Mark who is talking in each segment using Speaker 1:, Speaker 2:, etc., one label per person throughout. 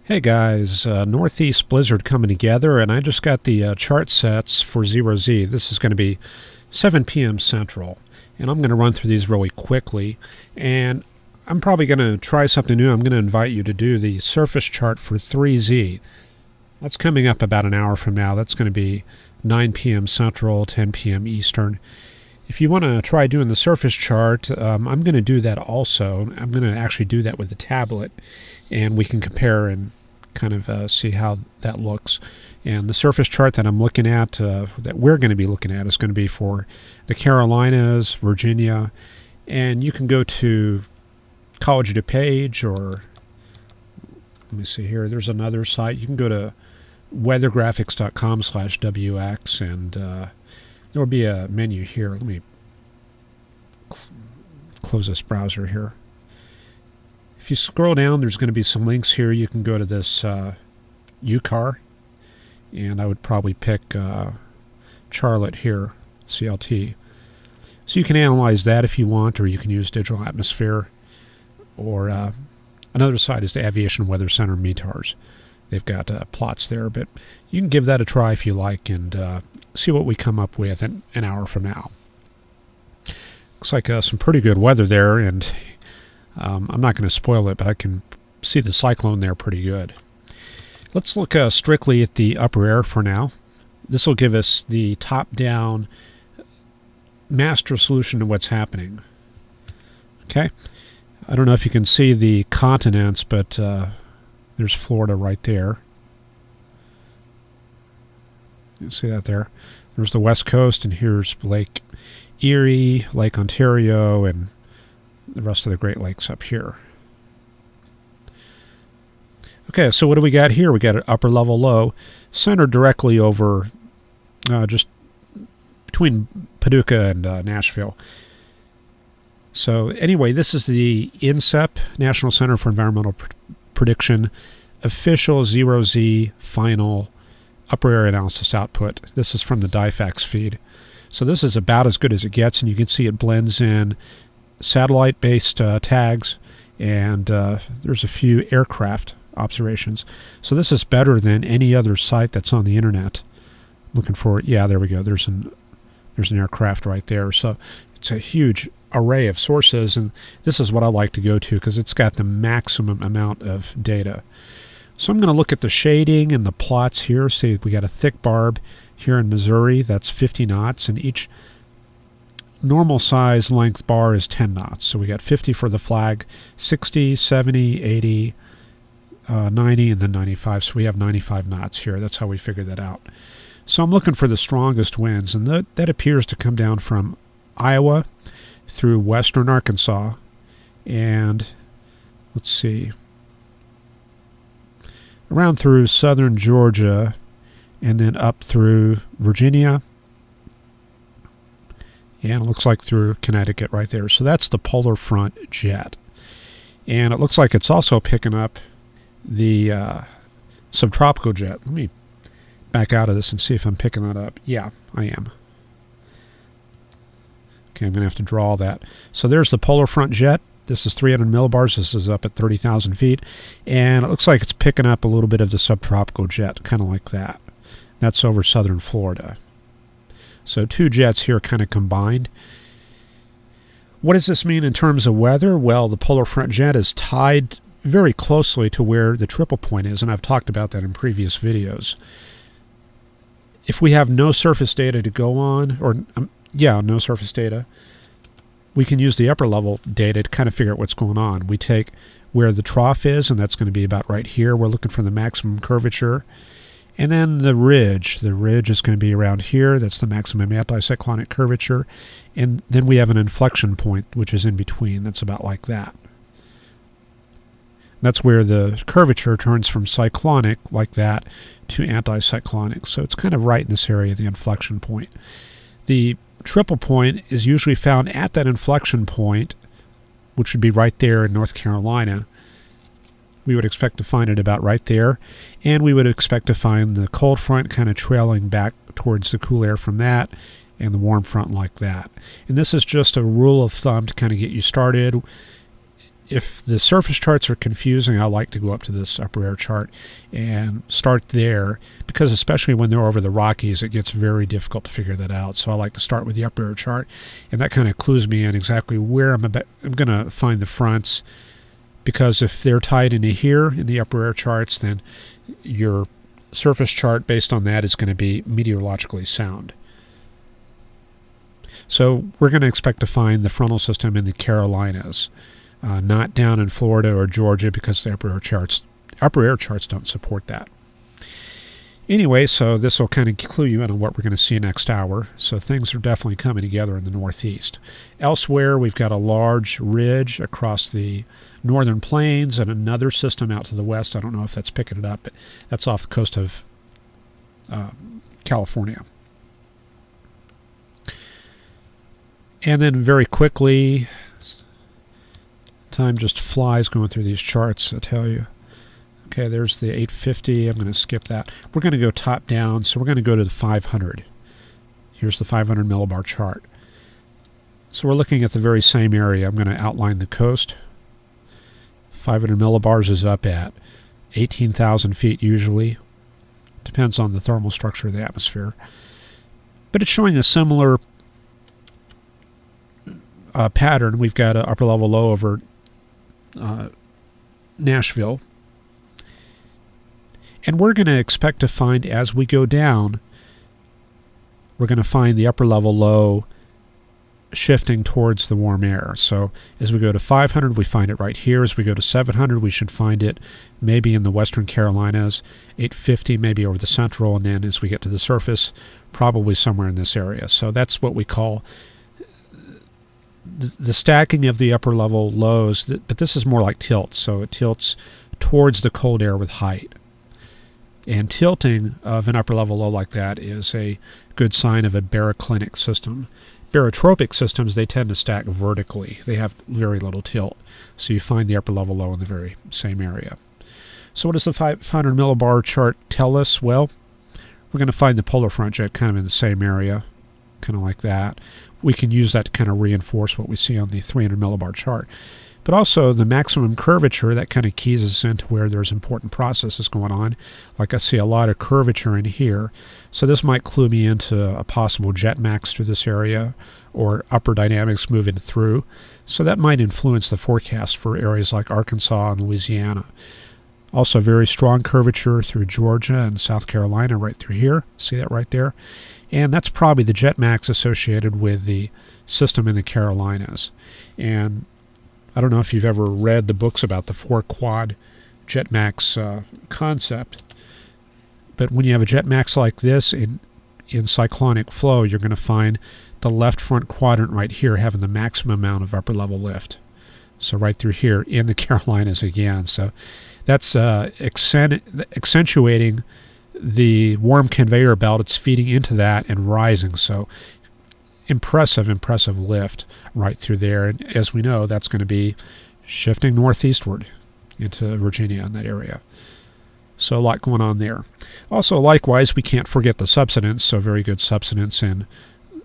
Speaker 1: Hey guys, Northeast Blizzard coming together, and I just got the chart sets for 0Z. This is going to be 7 p.m. Central, and I'm going to run through these really quickly, and I'm probably going to try something new. I'm going to invite you to do the surface chart for 3Z. That's coming up about an hour from now. That's going to be 9 p.m. Central, 10 p.m. Eastern. If you want to try doing the surface chart, I'm going to do that also. I'm going to actually do that with the tablet, and we can compare and kind of see how that looks. And the surface chart that I'm looking at, that we're going to be looking at, is going to be for the Carolinas, Virginia, and you can go to College DuPage, or let me see here, there's another site. You can go to weathergraphics.com/WX, and there will be a menu here. Let me close this browser here. If you scroll down, there's going to be some links here. You can go to this UCAR, and I would probably pick Charlotte here, CLT. So you can analyze that if you want, or you can use Digital Atmosphere, or another site is the Aviation Weather Center METARS. They've got plots there, but you can give that a try if you like, and see what we come up with an hour from now. Looks like some pretty good weather there, and I'm not going to spoil it, but I can see the cyclone there pretty good. Let's look strictly at the upper air for now. This will give us the top-down master solution to what's happening. Okay, I don't know if you can see the continents, but there's Florida right there. You see that there? There's the West Coast, and here's Lake Erie, Lake Ontario, and the rest of the Great Lakes up here. Okay, so what do we got here? We got an upper level low centered directly over just between Paducah and Nashville. So anyway, this is the INCEP, National Center for Environmental Prediction, official 0Z final upper air analysis output. This is from the DIFAX feed. So this is about as good as it gets, and you can see it blends in satellite-based tags, and there's a few aircraft observations. So this is better than any other site that's on the internet. Looking for, yeah, there we go. There's an aircraft right there. So it's a huge array of sources, and this is what I like to go to because it's got the maximum amount of data. So I'm going to look at the shading and the plots here. See, we got a thick barb here in Missouri. That's 50 knots, and each normal size length bar is 10 knots. So we got 50 for the flag, 60, 70, 80, 90, and then 95. So we have 95 knots here. That's how we figured that out. So I'm looking for the strongest winds, and that appears to come down from Iowa through western Arkansas, and let's see, around through southern Georgia, and then up through Virginia, and it looks like through Connecticut right there. So that's the polar front jet. And it looks like it's also picking up the subtropical jet. Let me back out of this and see if I'm picking that up. Yeah, I am. Okay, I'm going to have to draw that. So there's the polar front jet. This is 300 millibars. This is up at 30,000 feet. And it looks like it's picking up a little bit of the subtropical jet, kind of like that. That's over southern Florida. So two jets here kind of combined. What does this mean in terms of weather? Well, the polar front jet is tied very closely to where the triple point is, and I've talked about that in previous videos. If we have no surface data to go on, or no surface data, we can use the upper level data to kind of figure out what's going on. We take where the trough is, and that's going to be about right here. We're looking for the maximum curvature. And then the ridge is going to be around here. That's the maximum anticyclonic curvature. And then we have an inflection point, which is in between. That's about like that. That's where the curvature turns from cyclonic, like that, to anticyclonic. So it's kind of right in this area, the inflection point. The triple point is usually found at that inflection point, which would be right there in North Carolina. We would expect to find it about right there, and we would expect to find the cold front kind of trailing back towards the cool air from that, and the warm front like that. And this is just a rule of thumb to kind of get you started. if the surface charts are confusing, I like to go up to this upper air chart and start there, because especially when they're over the Rockies, it gets very difficult to figure that out. So I like to start with the upper air chart, and that kind of clues me in exactly where I'm going to find the fronts, because if they're tied into here in the upper air charts, then your surface chart based on that is going to be meteorologically sound. So we're going to expect to find the frontal system in the Carolinas. Not down in Florida or Georgia, because the upper air charts don't support that. Anyway, so this will kind of clue you in on what we're going to see next hour. So things are definitely coming together in the northeast. Elsewhere, we've got a large ridge across the northern plains and another system out to the west. I don't know if that's picking it up, but that's off the coast of California. And then very quickly, time just flies going through these charts, I tell you. Okay, there's the 850. I'm going to skip that. We're going to go top down, so we're going to go to the 500. Here's the 500 millibar chart. So we're looking at the very same area. I'm going to outline the coast. 500 millibars is up at 18,000 feet usually. Depends on the thermal structure of the atmosphere. But it's showing a similar pattern. We've got an upper level low over Nashville. And we're going to expect to find, as we go down, we're going to find the upper level low shifting towards the warm air. So as we go to 500, we find it right here. As we go to 700, we should find it maybe in the western Carolinas, 850 maybe over the central, and then as we get to the surface, probably somewhere in this area. So that's what we call the stacking of the upper level lows, but this is more like tilt, so it tilts towards the cold air with height. And tilting of an upper level low like that is a good sign of a baroclinic system. Barotropic systems, they tend to stack vertically. They have very little tilt, so you find the upper level low in the very same area. So what does the 500 millibar chart tell us? Well, we're going to find the polar front jet kind of in the same area, kind of like that. We can use that to kind of reinforce what we see on the 300 millibar chart. But also the maximum curvature, that kind of keys us into where there's important processes going on. Like I see a lot of curvature in here. So this might clue me into a possible jet max through this area, or upper dynamics moving through. So that might influence the forecast for areas like Arkansas and Louisiana. Also very strong curvature through Georgia and South Carolina right through here. See that right there? And that's probably the jet max associated with the system in the Carolinas. And I don't know if you've ever read the books about the 4-quad jet max concept, but when you have a jet max like this in cyclonic flow, you're going to find the left front quadrant right here having the maximum amount of upper level lift. So right through here in the Carolinas again. So that's accentuating the warm conveyor belt. It's feeding into that and rising. So impressive lift right through there. And as we know, that's going to be shifting northeastward into Virginia in that area. So a lot going on there. Also, likewise, we can't forget the subsidence. So very good subsidence in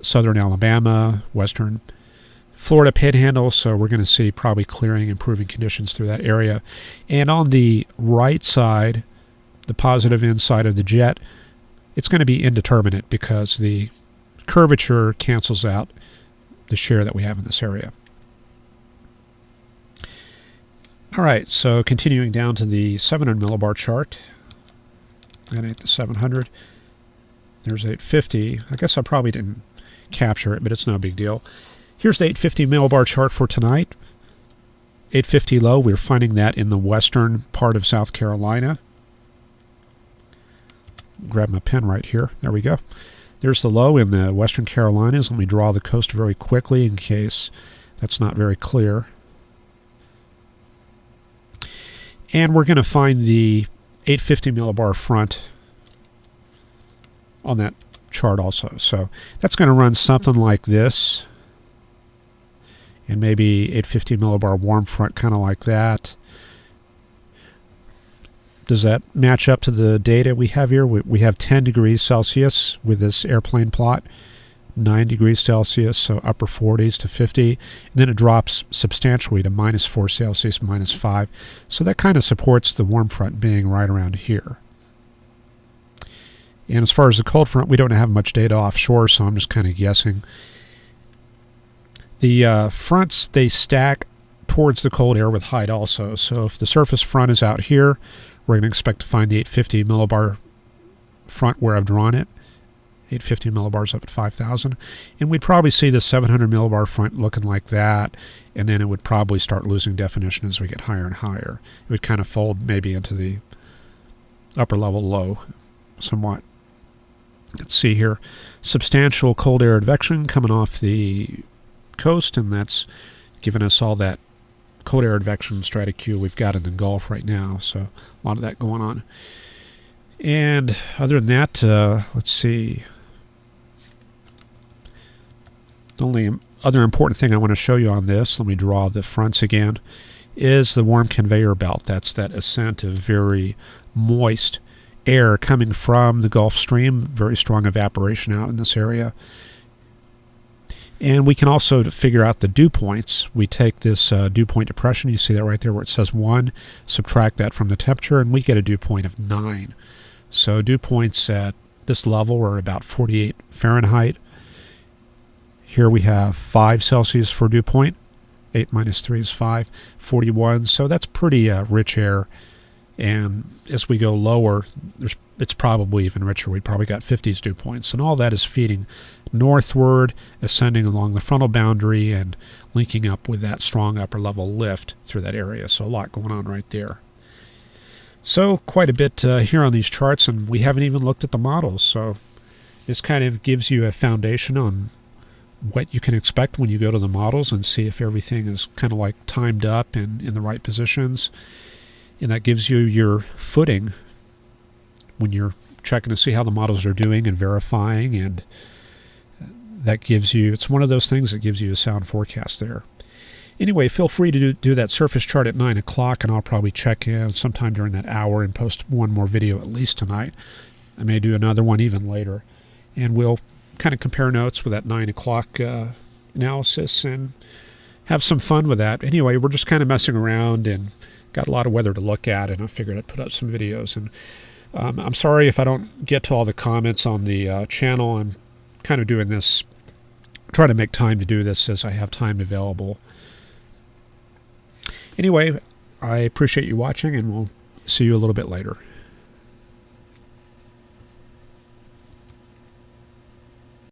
Speaker 1: southern Alabama, western Florida Panhandle. So we're going to see probably clearing, improving conditions through that area. And on the right side, the positive inside of the jet, it's going to be indeterminate because the curvature cancels out the shear that we have in this area. All right, so continuing down to the 700 millibar chart. And at the 700, there's 850. I guess I probably didn't capture it, but it's no big deal. Here's the 850 millibar chart for tonight. 850 low, we're finding that in the western part of South Carolina. Grab my pen right here. There we go. There's the low in the western Carolinas. Let me draw the coast very quickly in case that's not very clear. And we're going to find the 850 millibar front on that chart also. So that's going to run something like this. And maybe 850 millibar warm front kind of like that. Does that match up to the data we have here? We have 10 degrees Celsius with this airplane plot. 9 degrees Celsius, so upper 40s to 50. And then it drops substantially to -4 Celsius, -5. So that kind of supports the warm front being right around here. And as far as the cold front, we don't have much data offshore, so I'm just kind of guessing. The fronts, they stack towards the cold air with height also. So if the surface front is out here, we're going to expect to find the 850 millibar front where I've drawn it. 850 millibars up at 5,000. And we'd probably see the 700 millibar front looking like that, and then it would probably start losing definition as we get higher and higher. It would kind of fold maybe into the upper level low somewhat. Let's see here. Substantial cold air advection coming off the coast, and that's giving us all that cold air advection straticule we've got in the Gulf right now. So a lot of that going on. And other than that, let's see. The only other important thing I want to show you on this, let me draw the fronts again, is the warm conveyor belt. That's that ascent of very moist air coming from the Gulf Stream. Very strong evaporation out in this area. And we can also figure out the dew points. We take this dew point depression, you see that right there where it says 1, subtract that from the temperature, and we get a dew point of 9. So dew points at this level are about 48 Fahrenheit. Here we have 5 Celsius for dew point. 8 minus 3 is 5. 41. So that's pretty rich air. And as we go lower, it's probably even richer. We probably got 50s dew points. And all that is feeding northward, ascending along the frontal boundary, and linking up with that strong upper level lift through that area. So a lot going on right there. So quite a bit here on these charts, and we haven't even looked at the models. So this kind of gives you a foundation on what you can expect when you go to the models and see if everything is kind of like timed up and in the right positions. And that gives you your footing when you're checking to see how the models are doing and verifying. And that gives you, it's one of those things that gives you a sound forecast there. Anyway, feel free to do that surface chart at 9 o'clock, and I'll probably check in sometime during that hour and post one more video at least tonight. I may do another one even later. And we'll kind of compare notes with that 9 o'clock analysis and have some fun with that. Anyway, we're just kind of messing around and got a lot of weather to look at, and I figured I'd put up some videos. And I'm sorry if I don't get to all the comments on the channel. I'm kind of doing this, trying to make time to do this as I have time available. Anyway, I appreciate you watching, and we'll see you a little bit later.